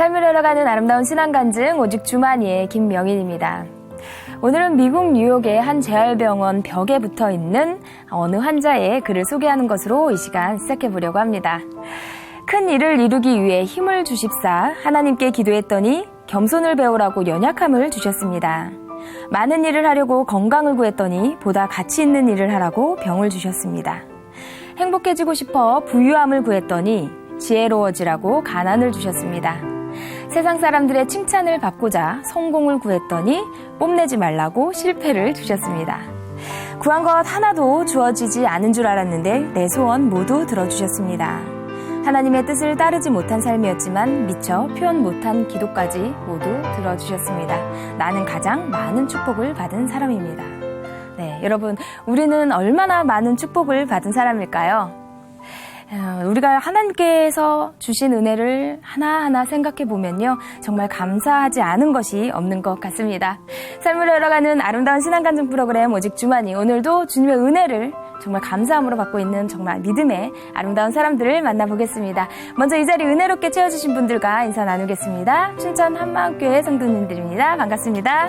삶을 열어가는 아름다운 신앙간증 오직 주만이의 김명인입니다. 오늘은 미국 뉴욕의 한 재활병원 벽에 붙어있는 어느 환자의 글을 소개하는 것으로 이 시간 시작해보려고 합니다. 큰 일을 이루기 위해 힘을 주십사 하나님께 기도했더니 겸손을 배우라고 연약함을 주셨습니다. 많은 일을 하려고 건강을 구했더니 보다 가치 있는 일을 하라고 병을 주셨습니다. 행복해지고 싶어 부유함을 구했더니 지혜로워지라고 가난을 주셨습니다. 세상 사람들의 칭찬을 받고자 성공을 구했더니 뽐내지 말라고 실패를 주셨습니다. 구한 것 하나도 주어지지 않은 줄 알았는데 내 소원 모두 들어주셨습니다. 하나님의 뜻을 따르지 못한 삶이었지만 미처 표현 못한 기도까지 모두 들어주셨습니다. 나는 가장 많은 축복을 받은 사람입니다. 네, 여러분, 우리는 얼마나 많은 축복을 받은 사람일까요? 우리가 하나님께서 주신 은혜를 하나하나 생각해 보면요, 정말 감사하지 않은 것이 없는 것 같습니다. 삶을 열어가는 아름다운 신앙간증 프로그램 오직 주만이, 오늘도 주님의 은혜를 정말 감사함으로 받고 있는 정말 믿음의 아름다운 사람들을 만나보겠습니다. 먼저 이 자리 은혜롭게 채워주신 분들과 인사 나누겠습니다. 춘천 한마음교회 성도님들입니다. 반갑습니다.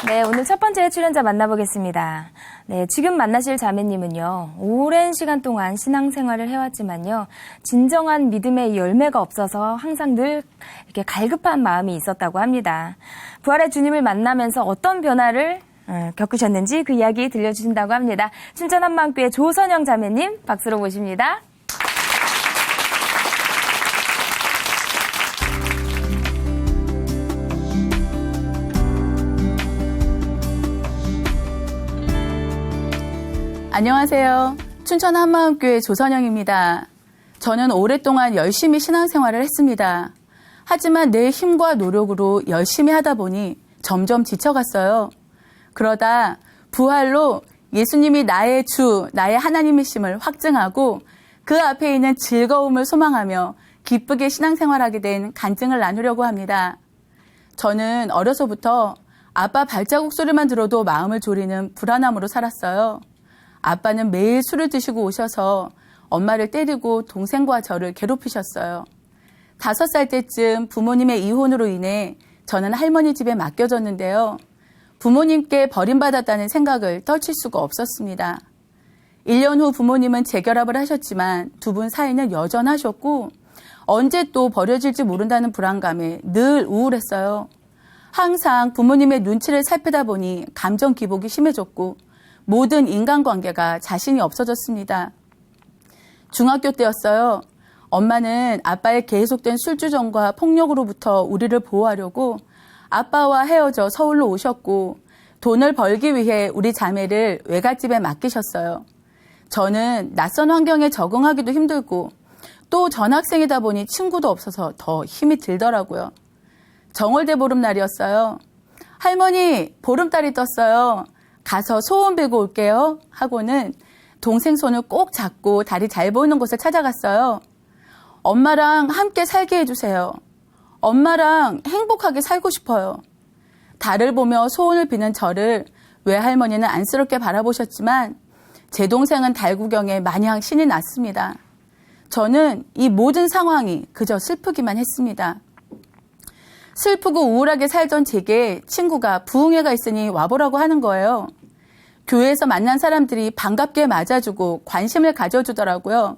네, 오늘 첫 번째 출연자 만나보겠습니다. 네, 지금 만나실 자매님은요, 오랜 시간 동안 신앙생활을 해왔지만요, 진정한 믿음의 열매가 없어서 항상 늘 이렇게 갈급한 마음이 있었다고 합니다. 부활의 주님을 만나면서 어떤 변화를 겪으셨는지 그 이야기 들려주신다고 합니다. 춘천 한마음교회 조선영 자매님, 박수로 모십니다. 안녕하세요. 춘천 한마음교회 조선영입니다. 저는 오랫동안 열심히 신앙생활을 했습니다. 하지만 내 힘과 노력으로 열심히 하다 보니 점점 지쳐갔어요. 그러다 부활로 예수님이 나의 주, 나의 하나님이심을 확증하고 그 앞에 있는 즐거움을 소망하며 기쁘게 신앙생활하게 된 간증을 나누려고 합니다. 저는 어려서부터 아빠 발자국 소리만 들어도 마음을 졸이는 불안함으로 살았어요. 아빠는 매일 술을 드시고 오셔서 엄마를 때리고 동생과 저를 괴롭히셨어요. 5살 때쯤 부모님의 이혼으로 인해 저는 할머니 집에 맡겨졌는데요. 부모님께 버림받았다는 생각을 떨칠 수가 없었습니다. 1년 후 부모님은 재결합을 하셨지만 두 분 사이는 여전하셨고 언제 또 버려질지 모른다는 불안감에 늘 우울했어요. 항상 부모님의 눈치를 살피다 보니 감정 기복이 심해졌고 모든 인간관계가 자신이 없어졌습니다. 중학교 때였어요. 엄마는 아빠의 계속된 술주정과 폭력으로부터 우리를 보호하려고 아빠와 헤어져 서울로 오셨고 돈을 벌기 위해 우리 자매를 외갓집에 맡기셨어요. 저는 낯선 환경에 적응하기도 힘들고 또 전학생이다 보니 친구도 없어서 더 힘이 들더라고요. 정월대 보름날이었어요. 할머니, 보름달이 떴어요. 가서 소원 빌고 올게요 하고는 동생 손을 꼭 잡고 달이 잘 보이는 곳을 찾아갔어요. 엄마랑 함께 살게 해주세요. 엄마랑 행복하게 살고 싶어요. 달을 보며 소원을 비는 저를 외할머니는 안쓰럽게 바라보셨지만 제 동생은 달 구경에 마냥 신이 났습니다. 저는 이 모든 상황이 그저 슬프기만 했습니다. 슬프고 우울하게 살던 제게 친구가 부흥회가 있으니 와보라고 하는 거예요. 교회에서 만난 사람들이 반갑게 맞아주고 관심을 가져주더라고요.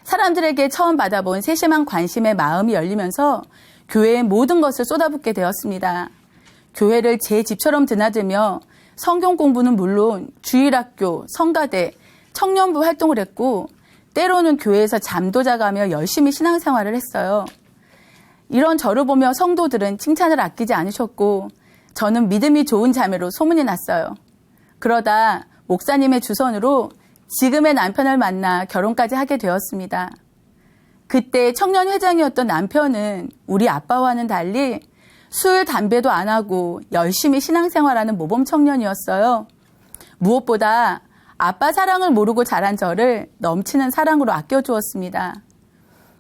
사람들에게 처음 받아본 세심한 관심의 마음이 열리면서 교회의 모든 것을 쏟아붓게 되었습니다. 교회를 제 집처럼 드나들며 성경 공부는 물론 주일학교, 성가대, 청년부 활동을 했고 때로는 교회에서 잠도 자가며 열심히 신앙생활을 했어요. 이런 저를 보며 성도들은 칭찬을 아끼지 않으셨고 저는 믿음이 좋은 자매로 소문이 났어요. 그러다 목사님의 주선으로 지금의 남편을 만나 결혼까지 하게 되었습니다. 그때 청년회장이었던 남편은 우리 아빠와는 달리 술, 담배도 안 하고 열심히 신앙생활하는 모범 청년이었어요. 무엇보다 아빠 사랑을 모르고 자란 저를 넘치는 사랑으로 아껴주었습니다.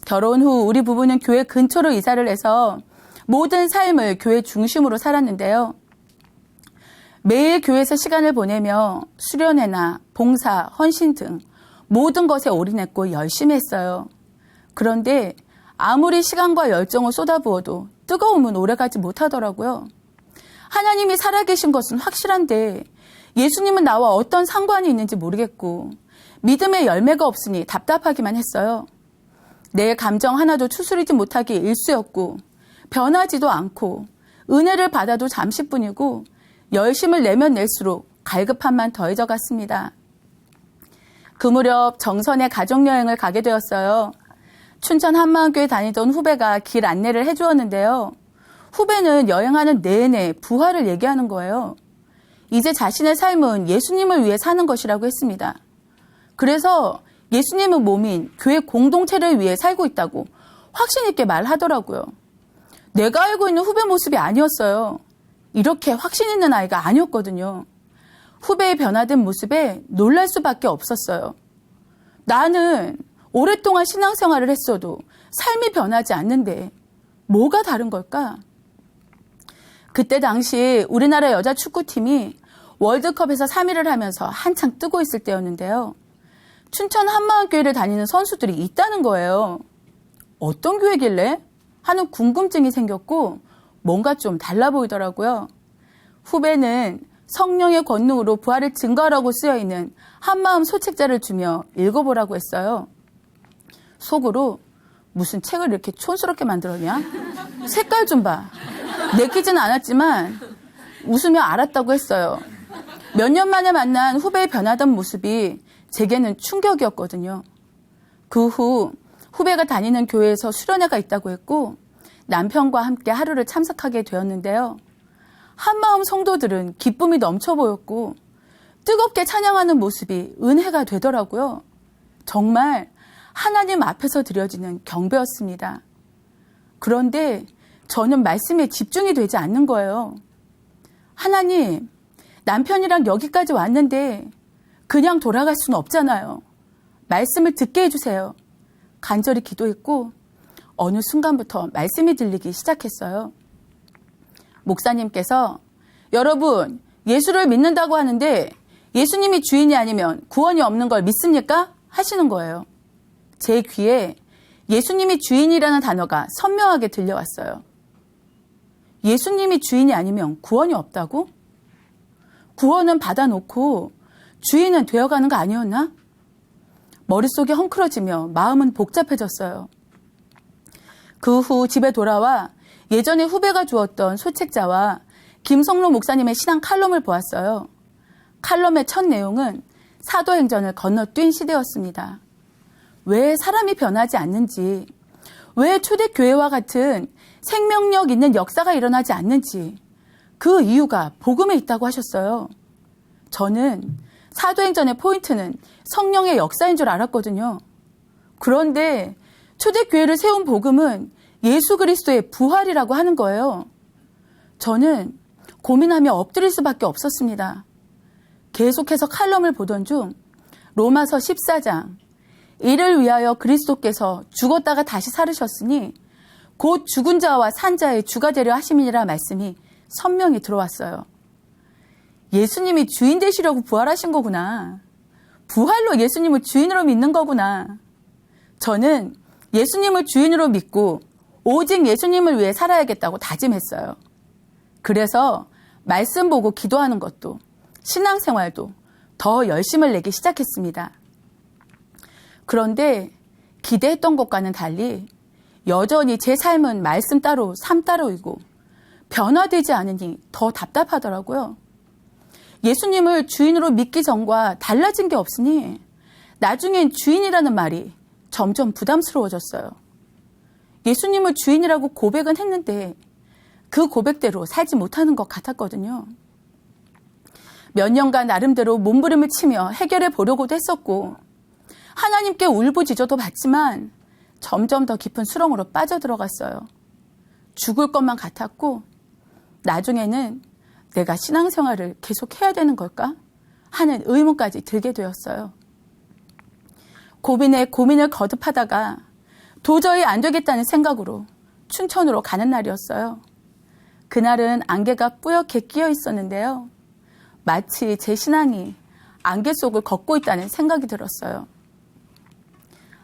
결혼 후 우리 부부는 교회 근처로 이사를 해서 모든 삶을 교회 중심으로 살았는데요. 매일 교회에서 시간을 보내며 수련회나 봉사, 헌신 등 모든 것에 올인했고 열심히 했어요. 그런데 아무리 시간과 열정을 쏟아부어도 뜨거움은 오래가지 못하더라고요. 하나님이 살아계신 것은 확실한데 예수님은 나와 어떤 상관이 있는지 모르겠고 믿음의 열매가 없으니 답답하기만 했어요. 내 감정 하나도 추스리지 못하기 일쑤였고 변하지도 않고 은혜를 받아도 잠시뿐이고 열심을 내면 낼수록 갈급함만 더해져 갔습니다. 그 무렵 정선에 가족여행을 가게 되었어요. 춘천 한마음교회 다니던 후배가 길 안내를 해주었는데요. 후배는 여행하는 내내 부활을 얘기하는 거예요. 이제 자신의 삶은 예수님을 위해 사는 것이라고 했습니다. 그래서 예수님의 몸인 교회 공동체를 위해 살고 있다고 확신 있게 말하더라고요. 내가 알고 있는 후배 모습이 아니었어요. 이렇게 확신 있는 아이가 아니었거든요. 후배의 변화된 모습에 놀랄 수밖에 없었어요. 나는 오랫동안 신앙생활을 했어도 삶이 변하지 않는데 뭐가 다른 걸까? 그때 당시 우리나라 여자 축구팀이 월드컵에서 3위를 하면서 한창 뜨고 있을 때였는데요. 춘천 한마음교회를 다니는 선수들이 있다는 거예요. 어떤 교회길래? 하는 궁금증이 생겼고 뭔가 좀 달라 보이더라고요. 후배는 성령의 권능으로 부활을 증거하라고 쓰여있는 한마음 소책자를 주며 읽어보라고 했어요. 속으로 무슨 책을 이렇게 촌스럽게 만들었냐? 색깔 좀 봐. 내키진 않았지만 웃으며 알았다고 했어요. 몇 년 만에 만난 후배의 변하던 모습이 제게는 충격이었거든요. 그 후 후배가 다니는 교회에서 수련회가 있다고 했고 남편과 함께 하루를 참석하게 되었는데요. 한마음 성도들은 기쁨이 넘쳐 보였고 뜨겁게 찬양하는 모습이 은혜가 되더라고요. 정말 하나님 앞에서 드려지는 경배였습니다. 그런데 저는 말씀에 집중이 되지 않는 거예요. 하나님, 남편이랑 여기까지 왔는데 그냥 돌아갈 수는 없잖아요. 말씀을 듣게 해주세요. 간절히 기도했고 어느 순간부터 말씀이 들리기 시작했어요. 목사님께서 여러분 예수를 믿는다고 하는데 예수님이 주인이 아니면 구원이 없는 걸 믿습니까? 하시는 거예요. 제 귀에 예수님이 주인이라는 단어가 선명하게 들려왔어요. 예수님이 주인이 아니면 구원이 없다고? 구원은 받아놓고 주인은 되어가는 거 아니었나? 머릿속이 헝클어지며 마음은 복잡해졌어요. 그 후 집에 돌아와 예전에 후배가 주었던 소책자와 김성로 목사님의 신앙 칼럼을 보았어요. 칼럼의 첫 내용은 사도행전을 건너뛴 시대였습니다. 왜 사람이 변하지 않는지, 왜 초대교회와 같은 생명력 있는 역사가 일어나지 않는지 그 이유가 복음에 있다고 하셨어요. 저는 사도행전의 포인트는 성령의 역사인 줄 알았거든요. 그런데 초대교회를 세운 복음은 예수 그리스도의 부활이라고 하는 거예요. 저는 고민하며 엎드릴 수밖에 없었습니다. 계속해서 칼럼을 보던 중 로마서 14장 이를 위하여 그리스도께서 죽었다가 다시 살으셨으니 곧 죽은 자와 산 자의 주가 되려 하심이니라 말씀이 선명히 들어왔어요. 예수님이 주인 되시려고 부활하신 거구나. 부활로 예수님을 주인으로 믿는 거구나. 저는 예수님을 주인으로 믿고 오직 예수님을 위해 살아야겠다고 다짐했어요. 그래서 말씀 보고 기도하는 것도 신앙생활도 더 열심을 내기 시작했습니다. 그런데 기대했던 것과는 달리 여전히 제 삶은 말씀 따로 삶 따로이고 변화되지 않으니 더 답답하더라고요. 예수님을 주인으로 믿기 전과 달라진 게 없으니 나중엔 주인이라는 말이 점점 부담스러워졌어요. 예수님을 주인이라고 고백은 했는데 그 고백대로 살지 못하는 것 같았거든요. 몇 년간 나름대로 몸부림을 치며 해결해 보려고도 했었고 하나님께 울부짖어도 봤지만 점점 더 깊은 수렁으로 빠져들어갔어요. 죽을 것만 같았고 나중에는 내가 신앙생활을 계속해야 되는 걸까? 하는 의문까지 들게 되었어요. 고민에 고민을 거듭하다가 도저히 안 되겠다는 생각으로 춘천으로 가는 날이었어요. 그날은 안개가 뿌옇게 끼어 있었는데요. 마치 제 신앙이 안개 속을 걷고 있다는 생각이 들었어요.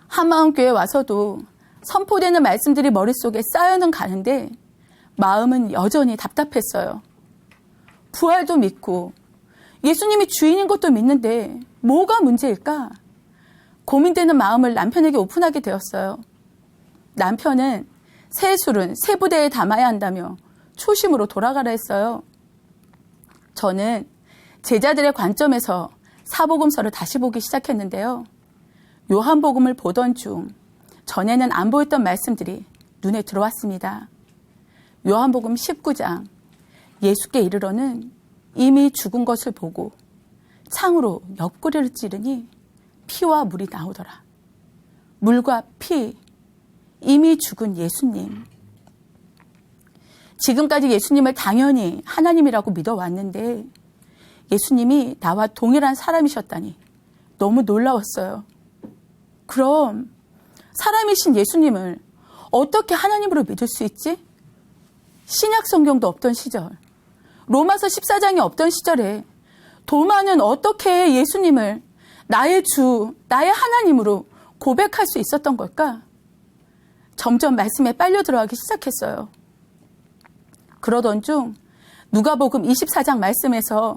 한마음교회 와서도 선포되는 말씀들이 머릿속에 쌓여는 가는데 마음은 여전히 답답했어요. 부활도 믿고 예수님이 주인인 것도 믿는데 뭐가 문제일까? 고민되는 마음을 남편에게 오픈하게 되었어요. 남편은 새 술은 새 부대에 담아야 한다며 초심으로 돌아가라 했어요. 저는 제자들의 관점에서 사복음서를 다시 보기 시작했는데요. 요한복음을 보던 중 전에는 안 보였던 말씀들이 눈에 들어왔습니다. 요한복음 19장 예수께 이르러는 이미 죽은 것을 보고 창으로 옆구리를 찌르니 피와 물이 나오더라. 물과 피, 이미 죽은 예수님. 지금까지 예수님을 당연히 하나님이라고 믿어왔는데 예수님이 나와 동일한 사람이셨다니 너무 놀라웠어요. 그럼 사람이신 예수님을 어떻게 하나님으로 믿을 수 있지? 신약 성경도 없던 시절, 로마서 14장이 없던 시절에 도마는 어떻게 예수님을 나의 주, 나의 하나님으로 고백할 수 있었던 걸까? 점점 말씀에 빨려 들어가기 시작했어요. 그러던 중 누가복음 24장 말씀에서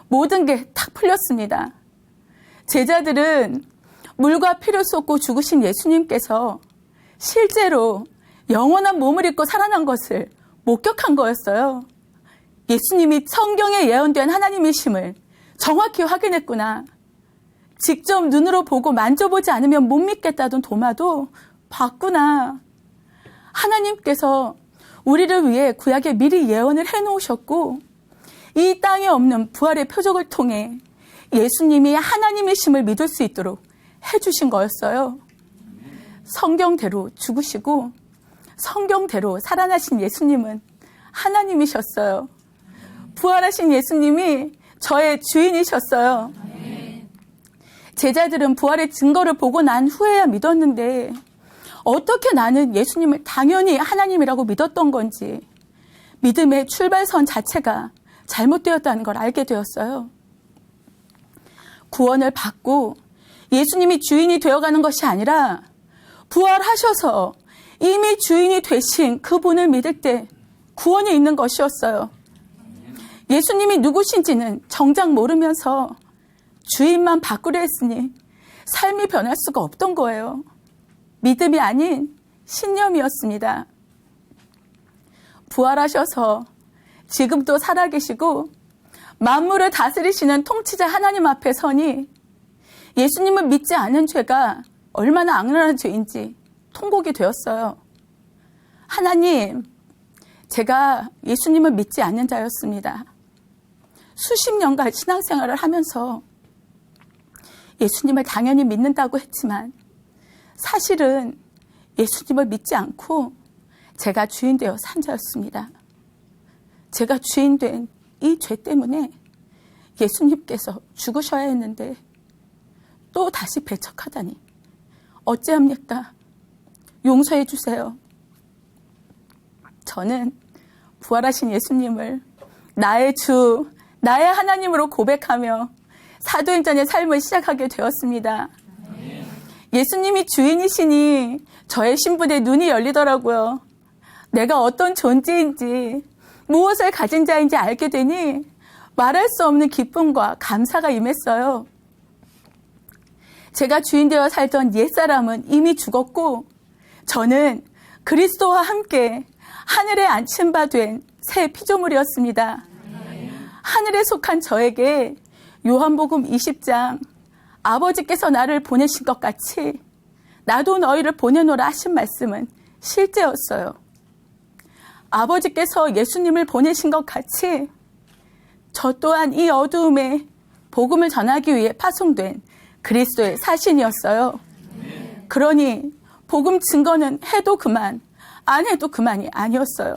모든 게 탁 풀렸습니다. 제자들은 물과 피를 쏟고 죽으신 예수님께서 실제로 영원한 몸을 입고 살아난 것을 목격한 거였어요. 예수님이 성경에 예언된 하나님이심을 정확히 확인했구나. 직접 눈으로 보고 만져보지 않으면 못 믿겠다던 도마도 봤구나. 하나님께서 우리를 위해 구약에 미리 예언을 해놓으셨고 이 땅에 없는 부활의 표적을 통해 예수님이 하나님이심을 믿을 수 있도록 해주신 거였어요. 성경대로 죽으시고 성경대로 살아나신 예수님은 하나님이셨어요. 부활하신 예수님이 저의 주인이셨어요. 제자들은 부활의 증거를 보고 난 후에야 믿었는데 어떻게 나는 예수님을 당연히 하나님이라고 믿었던 건지 믿음의 출발선 자체가 잘못되었다는 걸 알게 되었어요. 구원을 받고 예수님이 주인이 되어가는 것이 아니라 부활하셔서 이미 주인이 되신 그분을 믿을 때 구원이 있는 것이었어요. 예수님이 누구신지는 정작 모르면서 주인만 바꾸려 했으니 삶이 변할 수가 없던 거예요. 믿음이 아닌 신념이었습니다. 부활하셔서 지금도 살아계시고 만물을 다스리시는 통치자 하나님 앞에 서니 예수님을 믿지 않은 죄가 얼마나 악랄한 죄인지 통곡이 되었어요. 하나님, 제가 예수님을 믿지 않는 자였습니다. 수십 년간 신앙생활을 하면서 예수님을 당연히 믿는다고 했지만 사실은 예수님을 믿지 않고 제가 주인 되어 산 자였습니다. 제가 주인 된 이 죄 때문에 예수님께서 죽으셔야 했는데 또 다시 배척하다니 어찌합니까? 용서해 주세요. 저는 부활하신 예수님을 나의 주, 나의 하나님으로 고백하며 사도행전의 삶을 시작하게 되었습니다. 예수님이 주인이시니 저의 신분에 눈이 열리더라고요. 내가 어떤 존재인지 무엇을 가진 자인지 알게 되니 말할 수 없는 기쁨과 감사가 임했어요. 제가 주인 되어 살던 옛사람은 이미 죽었고 저는 그리스도와 함께 하늘에 앉힌 바 된 새 피조물이었습니다. 하늘에 속한 저에게 요한복음 20장 아버지께서 나를 보내신 것 같이 나도 너희를 보내노라 하신 말씀은 실제였어요. 아버지께서 예수님을 보내신 것 같이 저 또한 이 어두움에 복음을 전하기 위해 파송된 그리스도의 사신이었어요. 그러니 복음 증거는 해도 그만, 안 해도 그만이 아니었어요.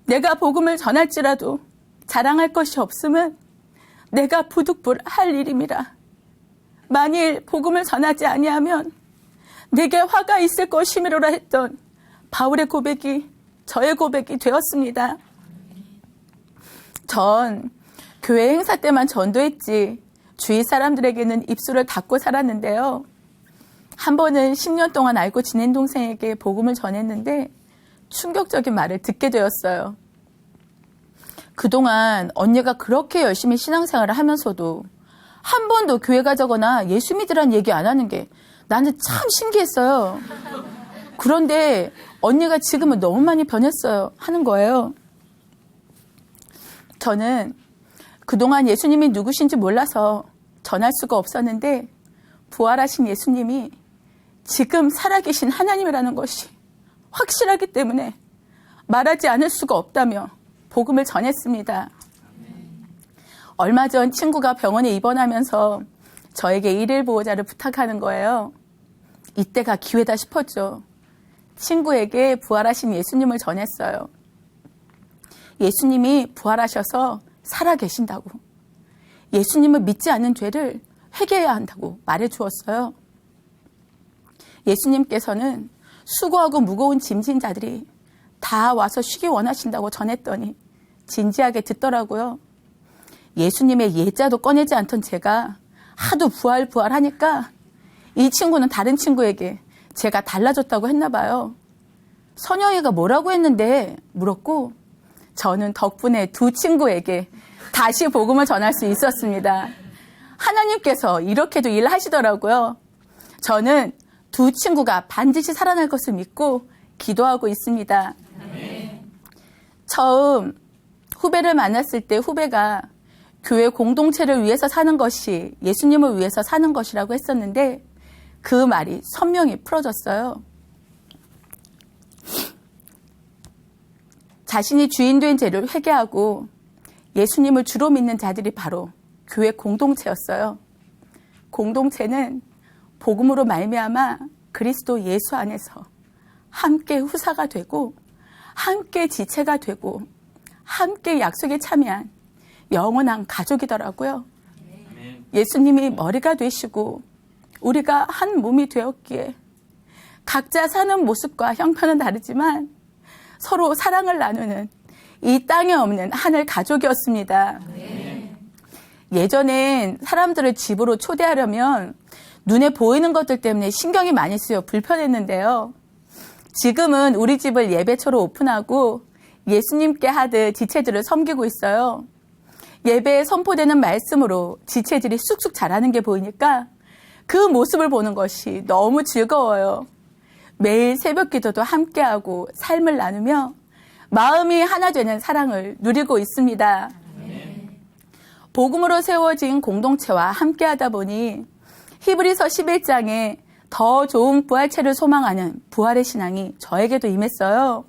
내가 복음을 전할지라도 자랑할 것이 없음은 내가 부득불할 일임이라. 만일 복음을 전하지 아니하면 내게 화가 있을 것이미로라 했던 바울의 고백이 저의 고백이 되었습니다. 전 교회 행사 때만 전도했지 주위 사람들에게는 입술을 닫고 살았는데요. 한 번은 10년 동안 알고 지낸 동생에게 복음을 전했는데 충격적인 말을 듣게 되었어요. 그동안 언니가 그렇게 열심히 신앙생활을 하면서도 한 번도 교회 가자거나 예수 믿으란 얘기 안 하는 게 나는 참 신기했어요. 그런데 언니가 지금은 너무 많이 변했어요 하는 거예요. 저는 그동안 예수님이 누구신지 몰라서 전할 수가 없었는데 부활하신 예수님이 지금 살아계신 하나님이라는 것이 확실하기 때문에 말하지 않을 수가 없다며 복음을 전했습니다. 얼마 전 친구가 병원에 입원하면서 저에게 일일 보호자를 부탁하는 거예요. 이때가 기회다 싶었죠. 친구에게 부활하신 예수님을 전했어요. 예수님이 부활하셔서 살아계신다고. 예수님을 믿지 않는 죄를 회개해야 한다고 말해주었어요. 예수님께서는 수고하고 무거운 짐진 자들이 다 와서 쉬기 원하신다고 전했더니 진지하게 듣더라고요. 예수님의 예자도 꺼내지 않던 제가 하도 부활 하니까 이 친구는 다른 친구에게 제가 달라졌다고 했나 봐요. 선영이가 뭐라고 했는데 물었고 저는 덕분에 두 친구에게 다시 복음을 전할 수 있었습니다. 하나님께서 이렇게도 일하시더라고요. 저는 두 친구가 반드시 살아날 것을 믿고 기도하고 있습니다. 처음 후배를 만났을 때 후배가 교회 공동체를 위해서 사는 것이 예수님을 위해서 사는 것이라고 했었는데 그 말이 선명히 풀어졌어요. 자신이 주인된 죄를 회개하고 예수님을 주로 믿는 자들이 바로 교회 공동체였어요. 공동체는 복음으로 말미암아 그리스도 예수 안에서 함께 후사가 되고 함께 지체가 되고 함께 약속에 참여한 영원한 가족이더라고요. 예수님이 머리가 되시고 우리가 한 몸이 되었기에 각자 사는 모습과 형편은 다르지만 서로 사랑을 나누는 이 땅에 없는 하늘 가족이었습니다. 예전엔 사람들을 집으로 초대하려면 눈에 보이는 것들 때문에 신경이 많이 쓰여 불편했는데요. 지금은 우리 집을 예배처로 오픈하고 예수님께 하듯 지체들을 섬기고 있어요. 예배에 선포되는 말씀으로 지체들이 쑥쑥 자라는 게 보이니까 그 모습을 보는 것이 너무 즐거워요. 매일 새벽 기도도 함께하고 삶을 나누며 마음이 하나 되는 사랑을 누리고 있습니다. 복음으로 세워진 공동체와 함께하다 보니 히브리서 11장에 더 좋은 부활체를 소망하는 부활의 신앙이 저에게도 임했어요.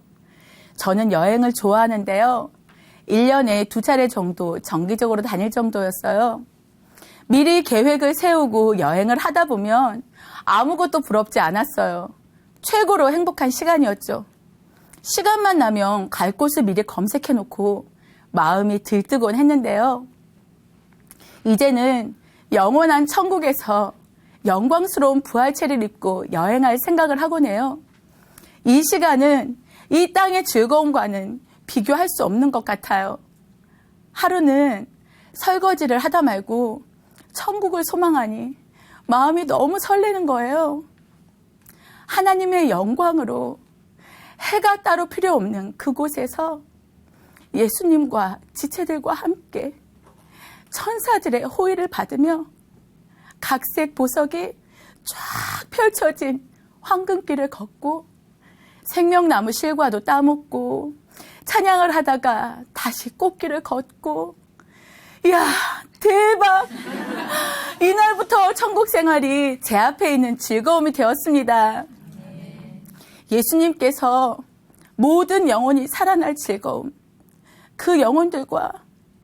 저는 여행을 좋아하는데요. 1년에 2차례 정도 정기적으로 다닐 정도였어요. 미리 계획을 세우고 여행을 하다 보면 아무것도 부럽지 않았어요. 최고로 행복한 시간이었죠. 시간만 나면 갈 곳을 미리 검색해놓고 마음이 들뜨곤 했는데요. 이제는 영원한 천국에서 영광스러운 부활체를 입고 여행할 생각을 하곤 해요. 이 시간은 이 땅의 즐거움과는 비교할 수 없는 것 같아요. 하루는 설거지를 하다 말고 천국을 소망하니 마음이 너무 설레는 거예요. 하나님의 영광으로 해가 따로 필요 없는 그곳에서 예수님과 지체들과 함께 천사들의 호의를 받으며 각색 보석이 쫙 펼쳐진 황금길을 걷고 생명나무 실과도 따먹고 찬양을 하다가 다시 꽃길을 걷고 이야 대박! 이날부터 천국 생활이 제 앞에 있는 즐거움이 되었습니다. 예수님께서 모든 영혼이 살아날 즐거움, 그 영혼들과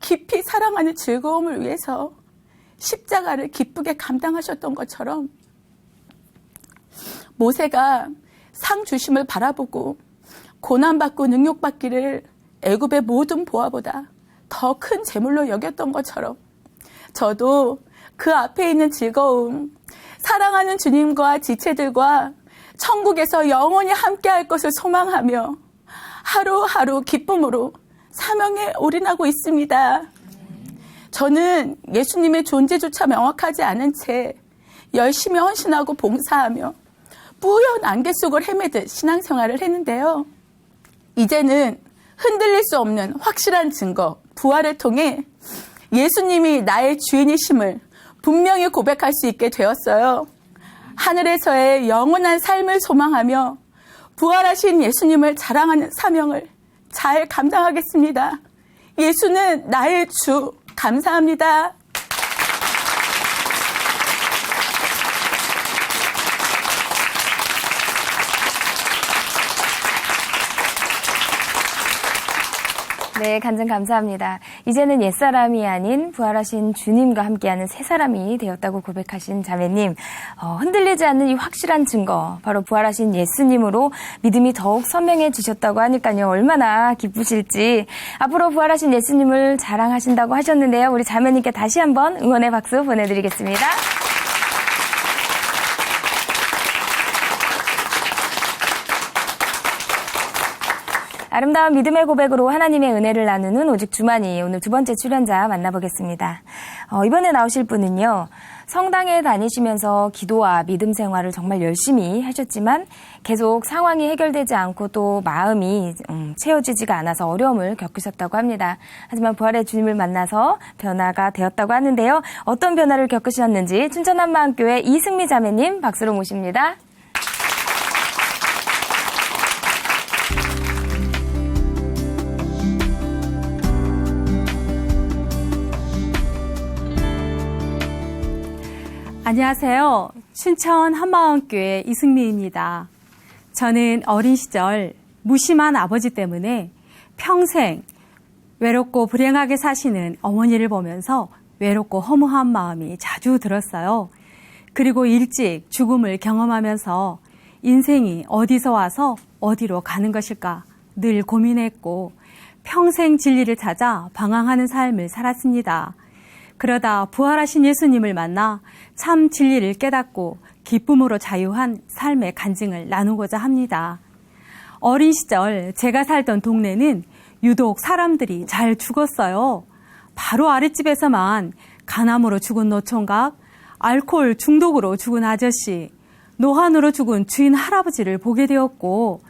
깊이 사랑하는 즐거움을 위해서 십자가를 기쁘게 감당하셨던 것처럼 모세가 상 주심을 바라보고 고난받고 능욕받기를 애굽의 모든 보화보다 더 큰 재물로 여겼던 것처럼 저도 그 앞에 있는 즐거움, 사랑하는 주님과 지체들과 천국에서 영원히 함께할 것을 소망하며 하루하루 기쁨으로 사명에 올인하고 있습니다. 저는 예수님의 존재조차 명확하지 않은 채 열심히 헌신하고 봉사하며 뿌연 안개 속을 헤매듯 신앙생활을 했는데요. 이제는 흔들릴 수 없는 확실한 증거, 부활을 통해 예수님이 나의 주인이심을 분명히 고백할 수 있게 되었어요. 하늘에서의 영원한 삶을 소망하며 부활하신 예수님을 자랑하는 사명을 잘 감당하겠습니다. 예수는 나의 주, 감사합니다. 네, 간증 감사합니다. 이제는 옛사람이 아닌 부활하신 주님과 함께하는 새 사람이 되었다고 고백하신 자매님. 흔들리지 않는 이 확실한 증거, 바로 부활하신 예수님으로 믿음이 더욱 선명해지셨다고 하니까요. 얼마나 기쁘실지. 앞으로 부활하신 예수님을 자랑하신다고 하셨는데요. 우리 자매님께 다시 한번 응원의 박수 보내드리겠습니다. 아름다운 믿음의 고백으로 하나님의 은혜를 나누는 오직 주만이, 오늘 두 번째 출연자 만나보겠습니다. 이번에 나오실 분은요, 성당에 다니시면서 기도와 믿음 생활을 정말 열심히 하셨지만 계속 상황이 해결되지 않고 또 마음이 채워지지가 않아서 어려움을 겪으셨다고 합니다. 하지만 부활의 주님을 만나서 변화가 되었다고 하는데요. 어떤 변화를 겪으셨는지 춘천한마음교회 이승미 자매님 박수로 모십니다. 안녕하세요. 춘천 한마음교회 이승미입니다. 저는 어린 시절 무심한 아버지 때문에 평생 외롭고 불행하게 사시는 어머니를 보면서 외롭고 허무한 마음이 자주 들었어요. 그리고 일찍 죽음을 경험하면서 인생이 어디서 와서 어디로 가는 것일까 늘 고민했고 평생 진리를 찾아 방황하는 삶을 살았습니다. 그러다 부활하신 예수님을 만나 참 진리를 깨닫고 기쁨으로 자유한 삶의 간증을 나누고자 합니다. 어린 시절 제가 살던 동네는 유독 사람들이 잘 죽었어요. 바로 아랫집에서만 간암으로 죽은 노총각, 알코올 중독으로 죽은 아저씨, 노환으로 죽은 주인 할아버지를 보게 되었고,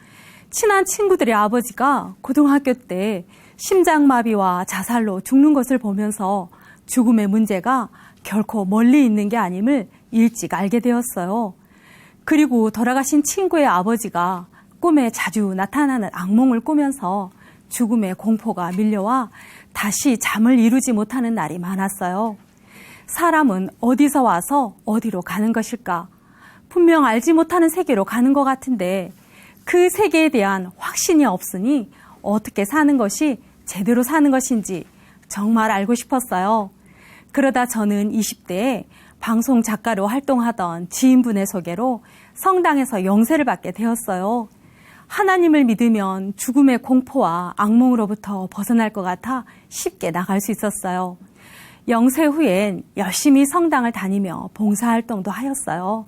친한 친구들의 아버지가 고등학교 때 심장마비와 자살로 죽는 것을 보면서 죽음의 문제가 결코 멀리 있는 게 아님을 일찍 알게 되었어요. 그리고 돌아가신 친구의 아버지가 꿈에 자주 나타나는 악몽을 꾸면서 죽음의 공포가 밀려와 다시 잠을 이루지 못하는 날이 많았어요. 사람은 어디서 와서 어디로 가는 것일까? 분명 알지 못하는 세계로 가는 것 같은데 그 세계에 대한 확신이 없으니 어떻게 사는 것이 제대로 사는 것인지 정말 알고 싶었어요. 그러다 저는 20대에 방송 작가로 활동하던 지인분의 소개로 성당에서 영세를 받게 되었어요. 하나님을 믿으면 죽음의 공포와 악몽으로부터 벗어날 것 같아 쉽게 나갈 수 있었어요. 영세 후엔 열심히 성당을 다니며 봉사활동도 하였어요.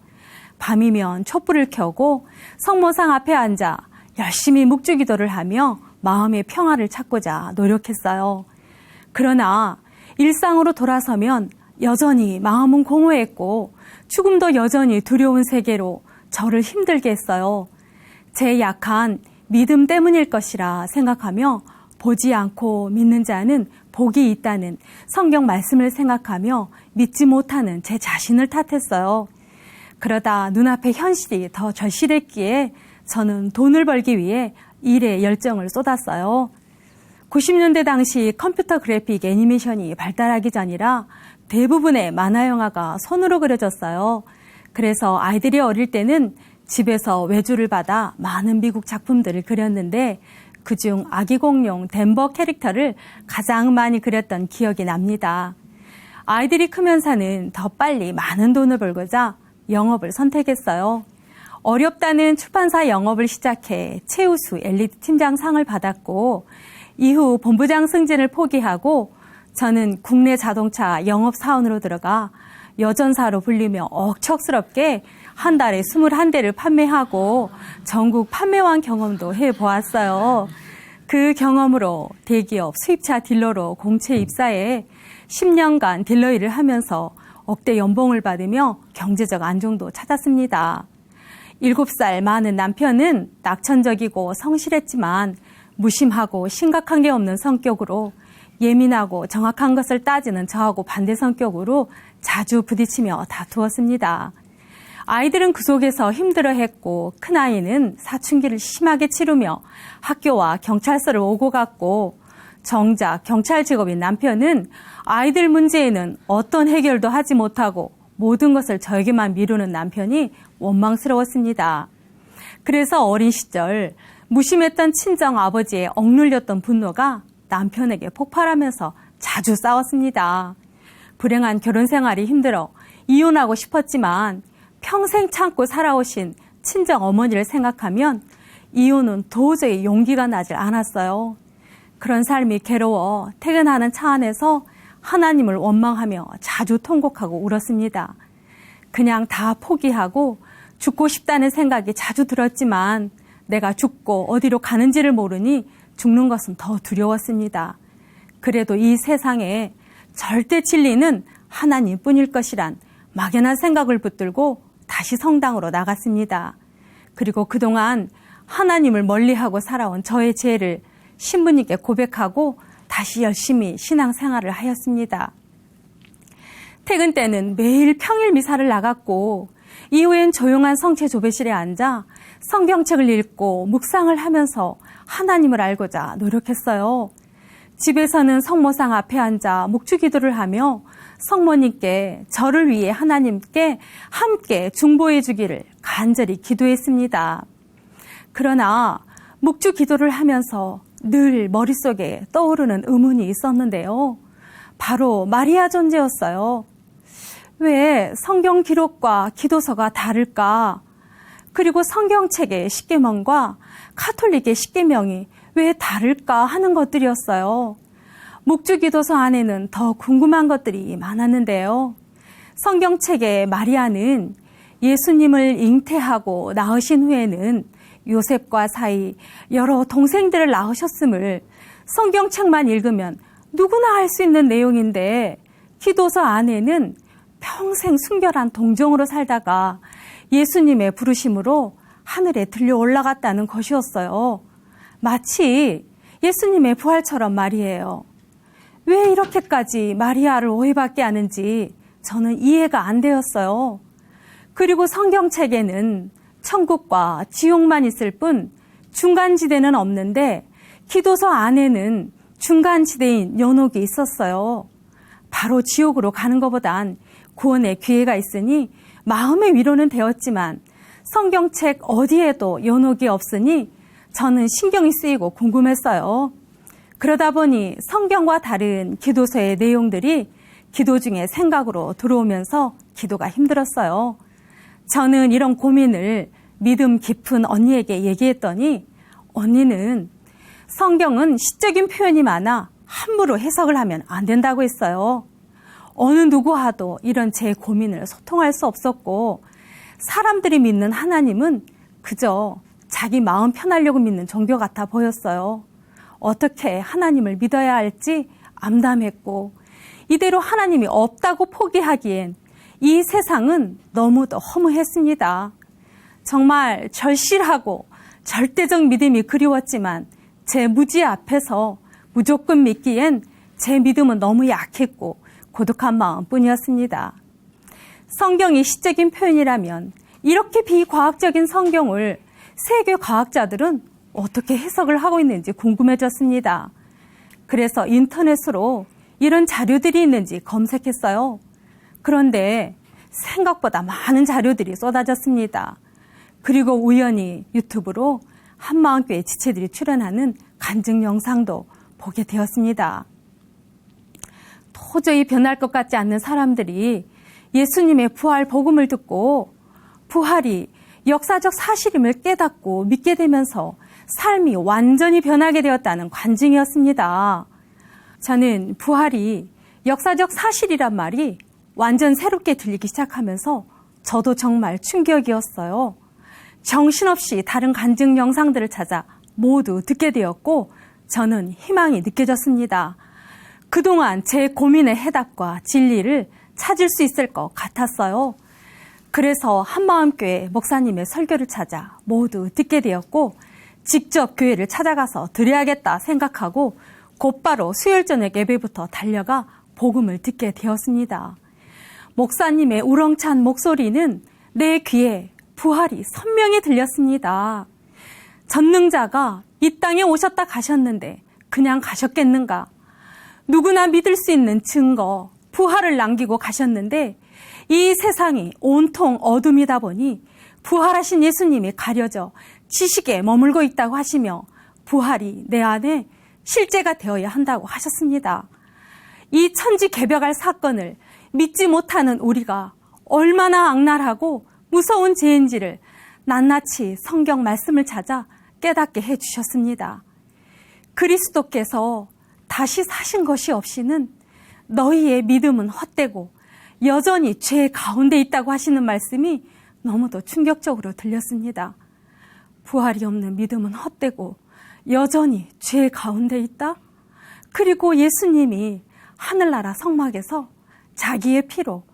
밤이면 촛불을 켜고 성모상 앞에 앉아 열심히 묵주기도를 하며 마음의 평화를 찾고자 노력했어요. 그러나 일상으로 돌아서면 여전히 마음은 공허했고 죽음도 여전히 두려운 세계로 저를 힘들게 했어요. 제 약한 믿음 때문일 것이라 생각하며 보지 않고 믿는 자는 복이 있다는 성경 말씀을 생각하며 믿지 못하는 제 자신을 탓했어요. 그러다 눈앞에 현실이 더 절실했기에 저는 돈을 벌기 위해 일에 열정을 쏟았어요. 90년대 당시 컴퓨터 그래픽 애니메이션이 발달하기 전이라 대부분의 만화 영화가 손으로 그려졌어요. 그래서 아이들이 어릴 때는 집에서 외주를 받아 많은 미국 작품들을 그렸는데 그중 아기 공룡 덴버 캐릭터를 가장 많이 그렸던 기억이 납니다. 아이들이 크면서는 더 빨리 많은 돈을 벌고자 영업을 선택했어요. 어렵다는 출판사 영업을 시작해 최우수 엘리트 팀장상을 받았고 이후 본부장 승진을 포기하고 저는 국내 자동차 영업사원으로 들어가 여전사로 불리며 억척스럽게 한 달에 21대를 판매하고 전국 판매왕 경험도 해보았어요. 그 경험으로 대기업 수입차 딜러로 공채 입사해 10년간 딜러 일을 하면서 억대 연봉을 받으며 경제적 안정도 찾았습니다. 7살 많은 남편은 낙천적이고 성실했지만 무심하고 심각한 게 없는 성격으로 예민하고 정확한 것을 따지는 저하고 반대 성격으로 자주 부딪히며 다투었습니다. 아이들은 그 속에서 힘들어했고 큰아이는 사춘기를 심하게 치르며 학교와 경찰서를 오고 갔고 정작 경찰 직업인 남편은 아이들 문제에는 어떤 해결도 하지 못하고 모든 것을 저에게만 미루는 남편이 원망스러웠습니다. 그래서 어린 시절 무심했던 친정 아버지의 억눌렸던 분노가 남편에게 폭발하면서 자주 싸웠습니다. 불행한 결혼 생활이 힘들어 이혼하고 싶었지만 평생 참고 살아오신 친정 어머니를 생각하면 이혼은 도저히 용기가 나질 않았어요. 그런 삶이 괴로워 퇴근하는 차 안에서 하나님을 원망하며 자주 통곡하고 울었습니다. 그냥 다 포기하고 죽고 싶다는 생각이 자주 들었지만 내가 죽고 어디로 가는지를 모르니 죽는 것은 더 두려웠습니다. 그래도 이 세상에 절대 진리는 하나님뿐일 것이란 막연한 생각을 붙들고 다시 성당으로 나갔습니다. 그리고 그동안 하나님을 멀리하고 살아온 저의 죄를 신부님께 고백하고 다시 열심히 신앙생활을 하였습니다. 퇴근 때는 매일 평일 미사를 나갔고 이후엔 조용한 성체 조배실에 앉아 성경책을 읽고 묵상을 하면서 하나님을 알고자 노력했어요. 집에서는 성모상 앞에 앉아 묵주기도를 하며 성모님께 저를 위해 하나님께 함께 중보해 주기를 간절히 기도했습니다. 그러나 묵주기도를 하면서 늘 머릿속에 떠오르는 의문이 있었는데요. 바로 마리아 존재였어요. 왜 성경 기록과 기도서가 다를까? 그리고 성경책의 십계명과 카톨릭의 십계명이 왜 다를까 하는 것들이었어요. 묵주기도서 안에는 더 궁금한 것들이 많았는데요. 성경책의 마리아는 예수님을 잉태하고 낳으신 후에는 요셉과 사이 여러 동생들을 낳으셨음을 성경책만 읽으면 누구나 알 수 있는 내용인데 기도서 안에는 평생 순결한 동정으로 살다가 예수님의 부르심으로 하늘에 들려 올라갔다는 것이었어요. 마치 예수님의 부활처럼 말이에요. 왜 이렇게까지 마리아를 오해받게 하는지 저는 이해가 안 되었어요. 그리고 성경책에는 천국과 지옥만 있을 뿐 중간지대는 없는데 기도서 안에는 중간지대인 연옥이 있었어요. 바로 지옥으로 가는 것보단 구원의 기회가 있으니 마음의 위로는 되었지만 성경책 어디에도 연옥이 없으니 저는 신경이 쓰이고 궁금했어요. 그러다 보니 성경과 다른 기도서의 내용들이 기도 중에 생각으로 들어오면서 기도가 힘들었어요. 저는 이런 고민을 믿음 깊은 언니에게 얘기했더니 언니는 성경은 시적인 표현이 많아 함부로 해석을 하면 안 된다고 했어요. 어느 누구와도 이런 제 고민을 소통할 수 없었고 사람들이 믿는 하나님은 그저 자기 마음 편하려고 믿는 종교 같아 보였어요. 어떻게 하나님을 믿어야 할지 암담했고 이대로 하나님이 없다고 포기하기엔 이 세상은 너무도 허무했습니다. 정말 절실하고 절대적 믿음이 그리웠지만 제 무지 앞에서 무조건 믿기엔 제 믿음은 너무 약했고 고독한 마음뿐이었습니다. 성경이 시적인 표현이라면 이렇게 비과학적인 성경을 세계 과학자들은 어떻게 해석을 하고 있는지 궁금해졌습니다. 그래서 인터넷으로 이런 자료들이 있는지 검색했어요. 그런데 생각보다 많은 자료들이 쏟아졌습니다. 그리고 우연히 유튜브로 한마음교회 지체들이 출연하는 간증 영상도 보게 되었습니다. 도저히 변할 것 같지 않는 사람들이 예수님의 부활 복음을 듣고 부활이 역사적 사실임을 깨닫고 믿게 되면서 삶이 완전히 변하게 되었다는 간증이었습니다. 저는 부활이 역사적 사실이란 말이 완전 새롭게 들리기 시작하면서 저도 정말 충격이었어요. 정신없이 다른 간증 영상들을 찾아 모두 듣게 되었고 저는 희망이 느껴졌습니다. 그동안 제 고민의 해답과 진리를 찾을 수 있을 것 같았어요. 그래서 한마음교회 목사님의 설교를 찾아 모두 듣게 되었고 직접 교회를 찾아가서 드려야겠다 생각하고 곧바로 수요일 저녁 예배부터 달려가 복음을 듣게 되었습니다. 목사님의 우렁찬 목소리는 내 귀에 부활이 선명히 들렸습니다. 전능자가 이 땅에 오셨다 가셨는데 그냥 가셨겠는가? 누구나 믿을 수 있는 증거, 부활을 남기고 가셨는데 이 세상이 온통 어둠이다 보니 부활하신 예수님이 가려져 지식에 머물고 있다고 하시며 부활이 내 안에 실제가 되어야 한다고 하셨습니다. 이 천지개벽할 사건을 믿지 못하는 우리가 얼마나 악랄하고 무서운 죄인지를 낱낱이 성경 말씀을 찾아 깨닫게 해주셨습니다. 그리스도께서 다시 사신 것이 없이는 너희의 믿음은 헛되고 여전히 죄 가운데 있다고 하시는 말씀이 너무도 충격적으로 들렸습니다. 부활이 없는 믿음은 헛되고 여전히 죄 가운데 있다? 그리고 예수님이 하늘나라 성막에서 자기의 피로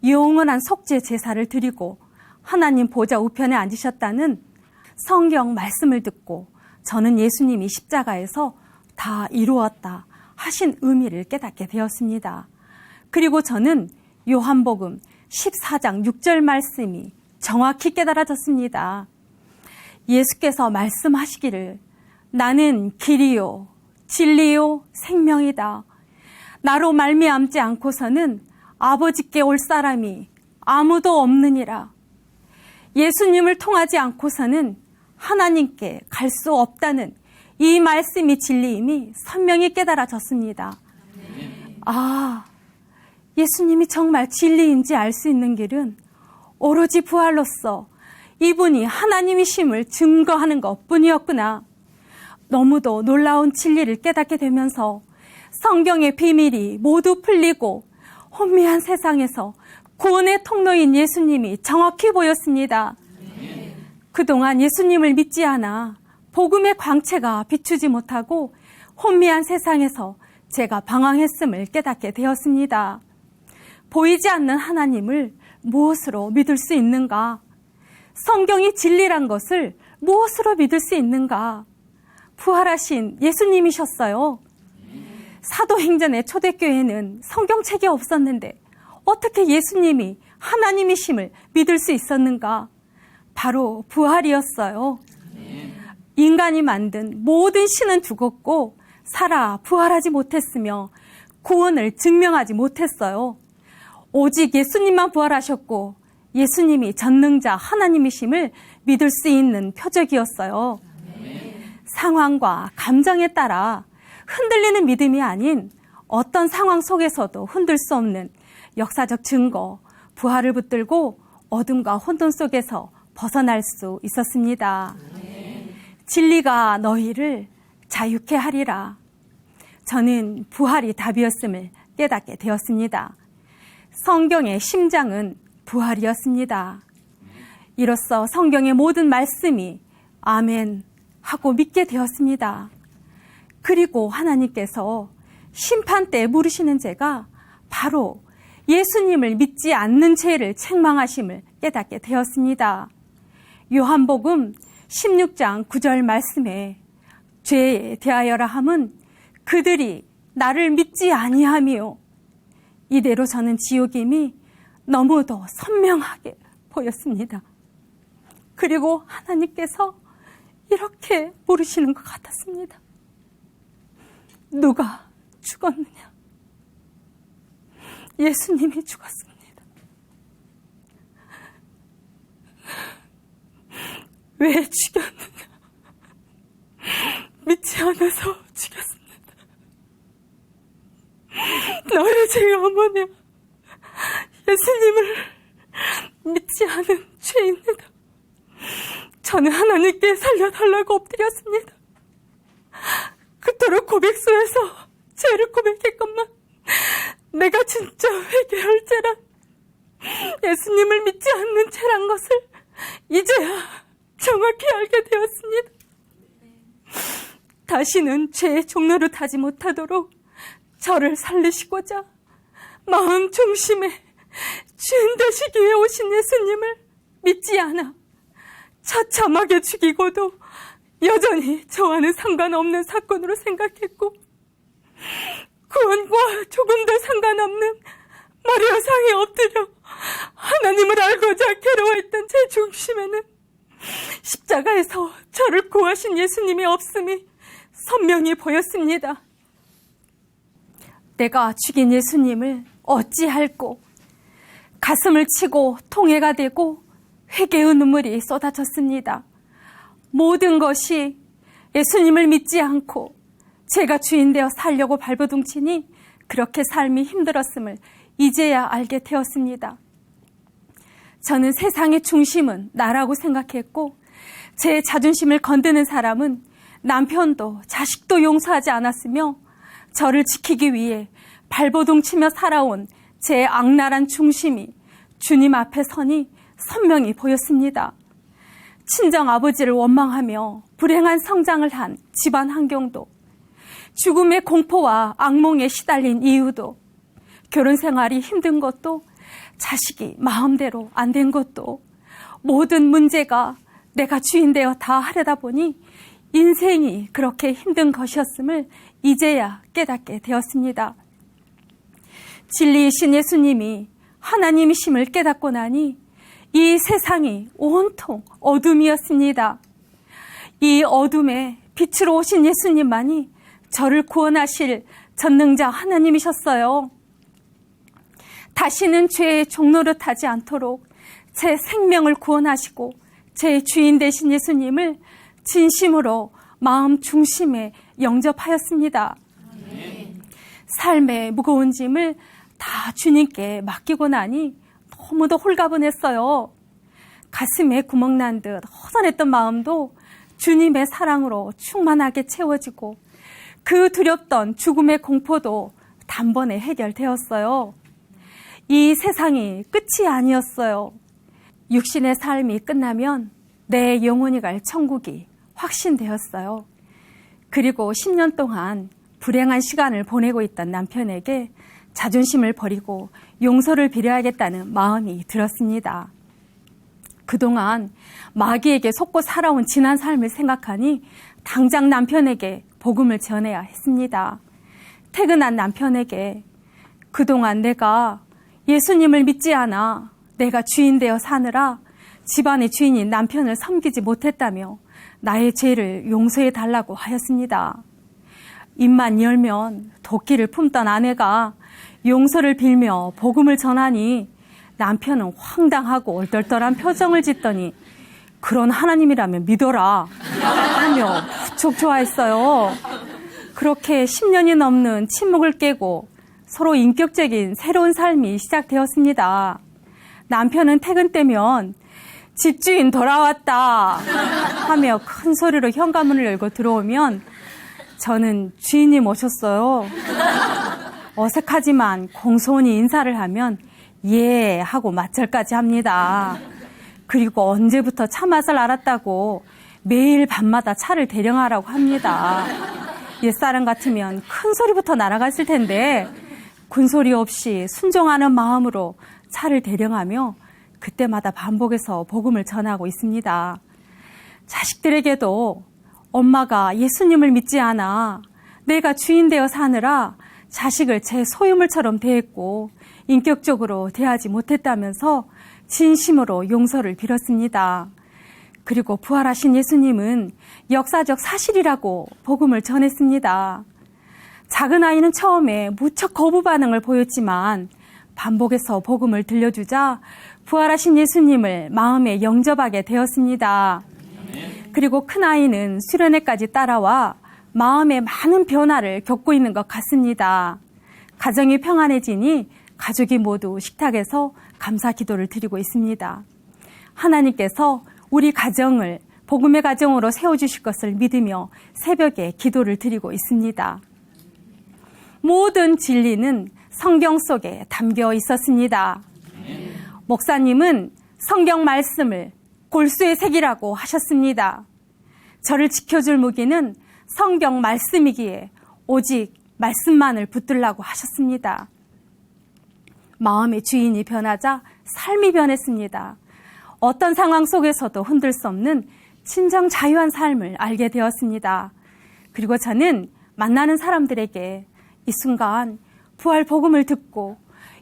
영원한 속죄 제사를 드리고 하나님 보좌 우편에 앉으셨다는 성경 말씀을 듣고 저는 예수님이 십자가에서 다 이루었다 하신 의미를 깨닫게 되었습니다. 그리고 저는 요한복음 14장 6절 말씀이 정확히 깨달아졌습니다. 예수께서 말씀하시기를 나는 길이요 진리요 생명이다. 나로 말미암지 않고서는 아버지께 올 사람이 아무도 없느니라. 예수님을 통하지 않고서는 하나님께 갈 수 없다는 이 말씀이 진리임이 선명히 깨달아졌습니다. 아, 예수님이 정말 진리인지 알 수 있는 길은 오로지 부활로서 이분이 하나님이심을 증거하는 것뿐이었구나. 너무도 놀라운 진리를 깨닫게 되면서 성경의 비밀이 모두 풀리고 혼미한 세상에서 구원의 통로인 예수님이 정확히 보였습니다. 그동안 예수님을 믿지 않아 복음의 광채가 비추지 못하고 혼미한 세상에서 제가 방황했음을 깨닫게 되었습니다. 보이지 않는 하나님을 무엇으로 믿을 수 있는가? 성경이 진리란 것을 무엇으로 믿을 수 있는가? 부활하신 예수님이셨어요. 사도행전의 초대교회는 성경책이 없었는데 어떻게 예수님이 하나님이심을 믿을 수 있었는가? 바로 부활이었어요. 인간이 만든 모든 신은 죽었고 살아 부활하지 못했으며 구원을 증명하지 못했어요. 오직 예수님만 부활하셨고 예수님이 전능자 하나님이심을 믿을 수 있는 표적이었어요. 상황과 감정에 따라 흔들리는 믿음이 아닌 어떤 상황 속에서도 흔들 수 없는 역사적 증거, 부활을 붙들고 어둠과 혼돈 속에서 벗어날 수 있었습니다. 진리가 너희를 자유케 하리라. 저는 부활이 답이었음을 깨닫게 되었습니다. 성경의 심장은 부활이었습니다. 이로써 성경의 모든 말씀이 아멘 하고 믿게 되었습니다. 그리고 하나님께서 심판 때 물으시는 죄가 바로 예수님을 믿지 않는 죄를 책망하심을 깨닫게 되었습니다. 요한복음 16장 9절 말씀에 죄에 대하여라 함은 그들이 나를 믿지 아니함이요. 이대로 저는 지옥임이 너무도 선명하게 보였습니다. 그리고 하나님께서 이렇게 물으시는 것 같았습니다. 누가 죽었느냐? 예수님이 죽었습니다. 왜 죽였느냐? 믿지 않아서 죽였습니다. 너의 죄가 뭐냐? 예수님을 믿지 않은 죄입니다. 저는 하나님께 살려달라고 엎드렸습니다. 그토록 고백소에서 죄를 고백했건만 내가 진짜 회개할 죄란 예수님을 믿지 않는 죄란 것을 이제야 정확히 알게 되었습니다. 다시는 죄의 종로를 타지 못하도록 저를 살리시고자 마음 중심에 주인 되시기 위해 오신 예수님을 믿지 않아 처참하게 죽이고도 여전히 저와는 상관없는 사건으로 생각했고, 구원과 조금도 상관없는 마리아 상에 엎드려 하나님을 알고자 괴로워했던 제 중심에는 십자가에서 저를 구하신 예수님이 없음이 선명히 보였습니다. 내가 죽인 예수님을 어찌할꼬. 가슴을 치고 통해가 되고 회개의 눈물이 쏟아졌습니다. 모든 것이 예수님을 믿지 않고 제가 주인 되어 살려고 발버둥치니 그렇게 삶이 힘들었음을 이제야 알게 되었습니다. 저는 세상의 중심은 나라고 생각했고, 제 자존심을 건드는 사람은 남편도 자식도 용서하지 않았으며, 저를 지키기 위해 발버둥치며 살아온 제 악랄한 중심이 주님 앞에 서니 선명히 보였습니다. 친정 아버지를 원망하며 불행한 성장을 한 집안 환경도, 죽음의 공포와 악몽에 시달린 이유도, 결혼 생활이 힘든 것도, 자식이 마음대로 안 된 것도, 모든 문제가 내가 주인 되어 다 하려다 보니 인생이 그렇게 힘든 것이었음을 이제야 깨닫게 되었습니다. 진리이신 예수님이 하나님이심을 깨닫고 나니 이 세상이 온통 어둠이었습니다. 이 어둠에 빛으로 오신 예수님만이 저를 구원하실 전능자 하나님이셨어요. 다시는 죄의 종노릇하지 않도록 제 생명을 구원하시고 제 주인 되신 예수님을 진심으로 마음 중심에 영접하였습니다. 삶의 무거운 짐을 다 주님께 맡기고 나니 너무도 홀가분했어요. 가슴에 구멍 난 듯 허전했던 마음도 주님의 사랑으로 충만하게 채워지고, 그 두렵던 죽음의 공포도 단번에 해결되었어요. 이 세상이 끝이 아니었어요. 육신의 삶이 끝나면 내 영혼이 갈 천국이 확신되었어요. 그리고 10년 동안 불행한 시간을 보내고 있던 남편에게 자존심을 버리고 용서를 빌어야겠다는 마음이 들었습니다. 그동안 마귀에게 속고 살아온 지난 삶을 생각하니 당장 남편에게 복음을 전해야 했습니다. 퇴근한 남편에게 그동안 내가 예수님을 믿지 않아 내가 주인 되어 사느라 집안의 주인인 남편을 섬기지 못했다며 나의 죄를 용서해 달라고 하였습니다. 입만 열면 도끼를 품던 아내가 용서를 빌며 복음을 전하니 남편은 황당하고 얼떨떨한 표정을 짓더니 그런 하나님이라면 믿어라 하며 무척 좋아했어요. 그렇게 10년이 넘는 침묵을 깨고 서로 인격적인 새로운 삶이 시작되었습니다. 남편은 퇴근 때면 집주인 돌아왔다 하며 큰 소리로 현관문을 열고 들어오면 저는 주인님 오셨어요. 어색하지만 공손히 인사를 하면 예 하고 맞절까지 합니다. 그리고 언제부터 차 맛을 알았다고 매일 밤마다 차를 대령하라고 합니다. 옛사람 같으면 큰 소리부터 날아갔을 텐데 군소리 없이 순종하는 마음으로 차를 대령하며 그때마다 반복해서 복음을 전하고 있습니다. 자식들에게도 엄마가 예수님을 믿지 않아 내가 주인 되어 사느라 자식을 제 소유물처럼 대했고 인격적으로 대하지 못했다면서 진심으로 용서를 빌었습니다. 그리고 부활하신 예수님은 역사적 사실이라고 복음을 전했습니다. 작은 아이는 처음에 무척 거부 반응을 보였지만 반복해서 복음을 들려주자 부활하신 예수님을 마음에 영접하게 되었습니다. 그리고 큰 아이는 수련회까지 따라와 마음에 많은 변화를 겪고 있는 것 같습니다. 가정이 평안해지니 가족이 모두 식탁에서 감사 기도를 드리고 있습니다. 하나님께서 우리 가정을 복음의 가정으로 세워주실 것을 믿으며 새벽에 기도를 드리고 있습니다. 모든 진리는 성경 속에 담겨 있었습니다. 목사님은 성경 말씀을 골수의 색이라고 하셨습니다. 저를 지켜줄 무기는 성경 말씀이기에 오직 말씀만을 붙들라고 하셨습니다. 마음의 주인이 변하자 삶이 변했습니다. 어떤 상황 속에서도 흔들 수 없는 진정 자유한 삶을 알게 되었습니다. 그리고 저는 만나는 사람들에게 이 순간 부활 복음을 듣고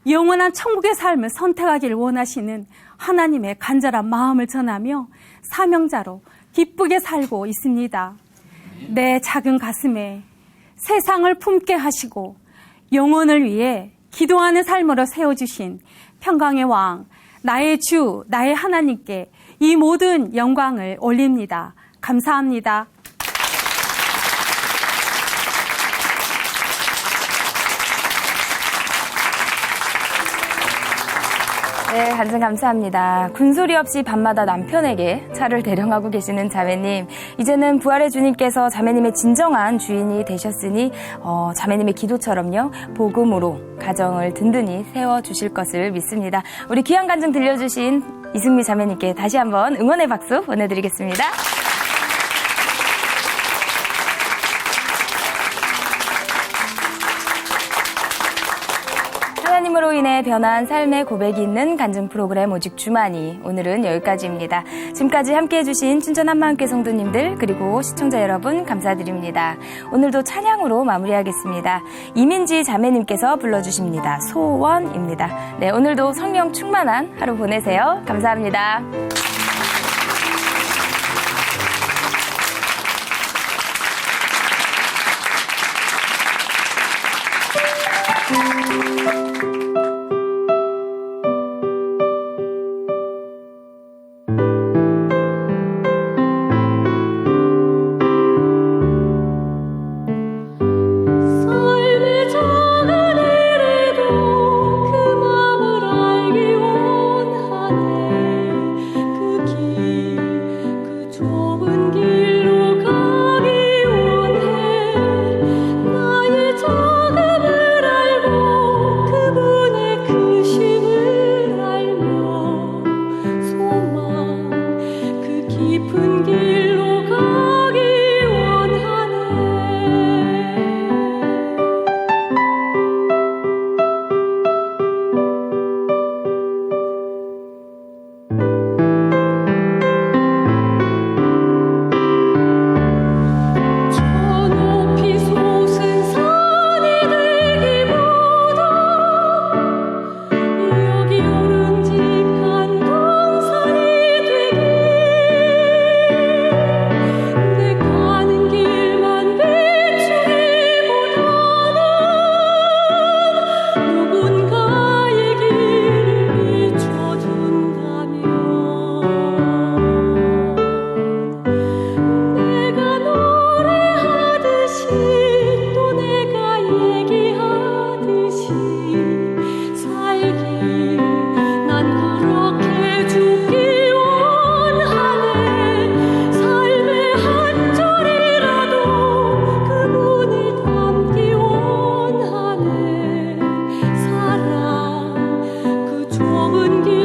영원한 천국의 삶을 선택하기를 원하시는 하나님의 간절한 마음을 전하며 사명자로 기쁘게 살고 있습니다. 내 작은 가슴에 세상을 품게 하시고 영혼을 위해 기도하는 삶으로 세워주신 평강의 왕, 나의 주, 나의 하나님께 이 모든 영광을 올립니다. 감사합니다. 네, 간증 감사합니다. 군소리 없이 밤마다 남편에게 차를 대령하고 계시는 자매님. 이제는 부활의 주님께서 자매님의 진정한 주인이 되셨으니 자매님의 기도처럼요. 복음으로 가정을 든든히 세워주실 것을 믿습니다. 우리 귀한 간증 들려주신 이승미 자매님께 다시 한번 응원의 박수 보내드리겠습니다. 하나님으로 인해 변한 삶의 고백이 있는 간증 프로그램 오직 주만이 오늘은 여기까지입니다. 지금까지 함께해 주신 춘천 한마음교회 성도님들 그리고 시청자 여러분 감사드립니다. 오늘도 찬양으로 마무리하겠습니다. 이민지 자매님께서 불러주십니다. 소원입니다. 네, 오늘도 성령 충만한 하루 보내세요. 감사합니다. 좁은 길